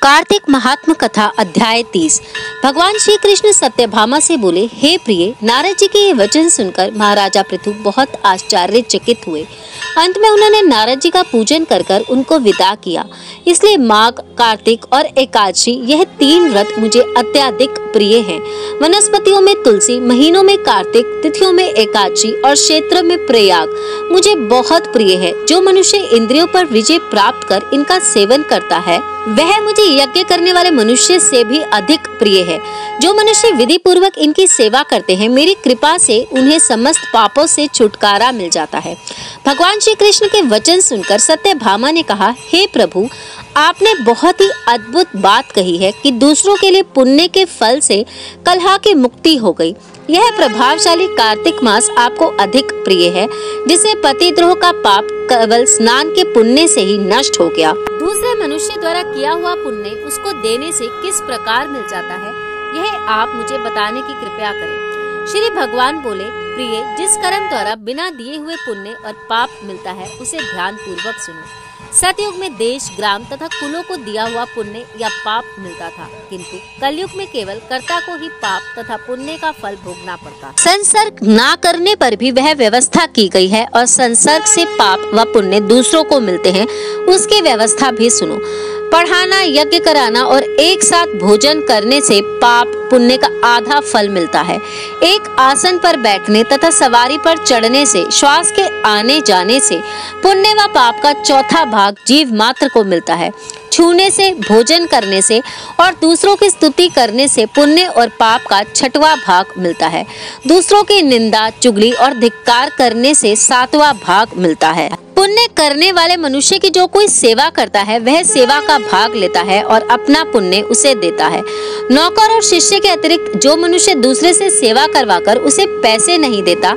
कार्तिक महात्म कथा अध्याय 30। भगवान श्री कृष्ण सत्यभामा से बोले, हे प्रिय, नारद जी के ये वचन सुनकर महाराजा पृथु बहुत आश्चर्यचकित हुए। अंत में उन्होंने नारद जी का पूजन कर उनको विदा किया। इसलिए माघ, कार्तिक और एकादशी, यह 3 व्रत मुझे अत्यधिक प्रिय हैं। वनस्पतियों में तुलसी, महीनों में कार्तिक, तिथियों में एकादशी और क्षेत्र में प्रयाग मुझे बहुत प्रिय है। जो मनुष्य इंद्रियों पर विजय प्राप्त कर इनका सेवन करता है, वह मुझे यज्ञ करने वाले मनुष्य से भी अधिक प्रिय है। जो मनुष्य विधि पूर्वक इनकी सेवा करते हैं, मेरी कृपा से उन्हें समस्त पापों से छुटकारा मिल जाता है। भगवान श्री कृष्ण के वचन सुनकर सत्यभामा ने कहा, हे प्रभु, आपने बहुत ही अद्भुत बात कही है कि दूसरों के लिए पुण्य के फल से कलह की मुक्ति हो गई। यह प्रभावशाली कार्तिक मास आपको अधिक प्रिय है, जिसे पतिद्रोह का पाप केवल स्नान के पुण्य से ही नष्ट हो गया। दूसरे मनुष्य द्वारा किया हुआ पुण्य उसको देने से किस प्रकार मिल जाता है, यह आप मुझे बताने की कृपया करें। श्री भगवान बोले, प्रिय, जिस कर्म द्वारा बिना दिए हुए पुण्य और पाप मिलता है, उसे ध्यान पूर्वक सुनो। सतयुग में देश, ग्राम तथा कुलों को दिया हुआ पुण्य या पाप मिलता था, किंतु कलयुग में केवल कर्ता को ही पाप तथा पुण्य का फल भोगना पड़ता। संसर्ग न करने पर भी वह व्यवस्था की गई है, और संसर्ग से पाप व पुण्य दूसरों को मिलते हैं, उसकी व्यवस्था भी सुनो। पढ़ाना, यज्ञ कराना और एक साथ भोजन करने से पाप पुण्य का आधा फल मिलता है। एक आसन पर बैठने तथा सवारी पर चढ़ने से, श्वास के आने जाने से पुण्य व पाप का चौथा भाग जीव मात्र को मिलता है। छूने से, भोजन करने से और दूसरों की स्तुति करने से पुण्य और पाप का 6वां भाग मिलता है। दूसरों की निंदा, चुगली और धिक्कार करने से 7वां भाग मिलता है। पुण्य करने वाले मनुष्य की जो कोई सेवा करता है, वह सेवा का भाग लेता है और अपना पुण्य उसे देता है। नौकर और शिष्य के अतिरिक्त जो मनुष्य दूसरे से सेवा करवाकर उसे पैसे नहीं देता,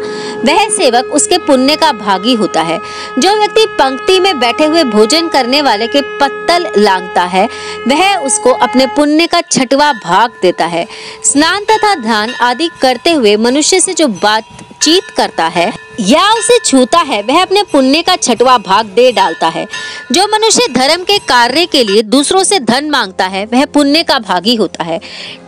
वह सेवक उसके पुण्य का भागी होता है। जो व्यक्ति पंक्ति में बैठे हुए भोजन करने वाले के पत्तल लांघता है, वह उसको अपने पुण्य का 6वां भाग देता है। स्नान तथा ध्यान आदि करते हुए मनुष्य से जो बातचीत करता है या उसे छूता है, वह अपने पुण्य का 6वां भाग दे डालता है। जो मनुष्य धर्म के कार्य के लिए दूसरों से धन मांगता है, वह पुण्य का भागी होता है।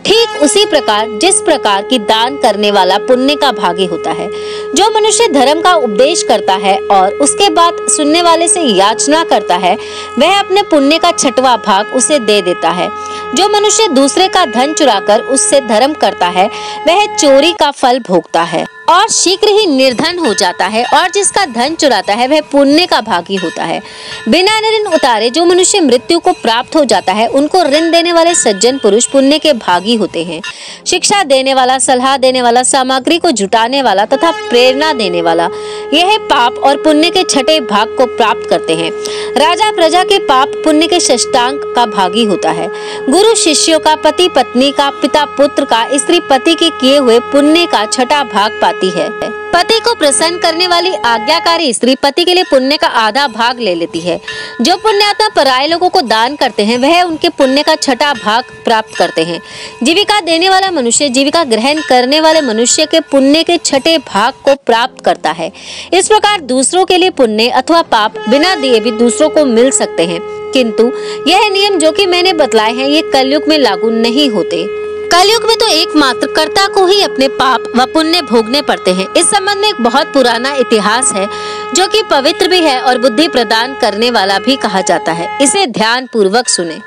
ठीक उसी प्रकार जिस प्रकार की दान करने वाला पुण्य का भागी होता है। जो मनुष्य धर्म का उपदेश करता है और उसके बाद सुनने वाले से याचना करता है, वह अपने पुण्य का 6वां भाग उसे दे देता है। जो मनुष्य दूसरे का धन चुराकर उससे धर्म करता है, वह चोरी का फल भोगता है और शीघ्र ही निर्धन हो जाता है, और जिसका धन चुराता है वह पुण्य का भागी होता है। बिना ऋण उतारे जो मनुष्य मृत्यु को प्राप्त हो जाता है, उनको ऋण देने वाले सज्जन पुरुष पुण्य के भागी होते हैं। शिक्षा देने वाला, सलाह देने वाला, सामग्री को जुटाने वाला तथा प्रेरणा देने वाला, यह पाप और पुण्य के 6ठे भाग को प्राप्त करते हैं। राजा प्रजा के पाप पुण्य के षष्टांग का भागी होता है। गुरु शिष्यों का, पति पत्नी का, पिता पुत्र का, स्त्री पति के किए हुए पुण्य का 6ठा भाग पाती है। पति को प्रसन्न करने वाली आज्ञाकारी स्त्री पति के लिए पुण्य का आधा भाग ले लेती है। जो पुण्यात्मा पराये लोगों को दान करते हैं, वह उनके पुण्य का 6ठा भाग प्राप्त करते हैं। जीविका देने वाला मनुष्य जीविका ग्रहण करने वाले मनुष्य के पुण्य के 6ठे भाग को प्राप्त करता है। इस प्रकार दूसरों के लिए पुण्य अथवा पाप बिना दिए भी दूसरों को मिल सकते हैं, किंतु यह नियम जो कि मैंने बतलाए हैं, ये कलयुग में लागू नहीं होते। कलयुग में तो एकमात्र कर्ता को ही अपने पाप व पुण्य भोगने पड़ते हैं। इस संबंध में एक बहुत पुराना इतिहास है, जो कि पवित्र भी है और बुद्धि प्रदान करने वाला भी कहा जाता है। इसे ध्यान पूर्वक सुने।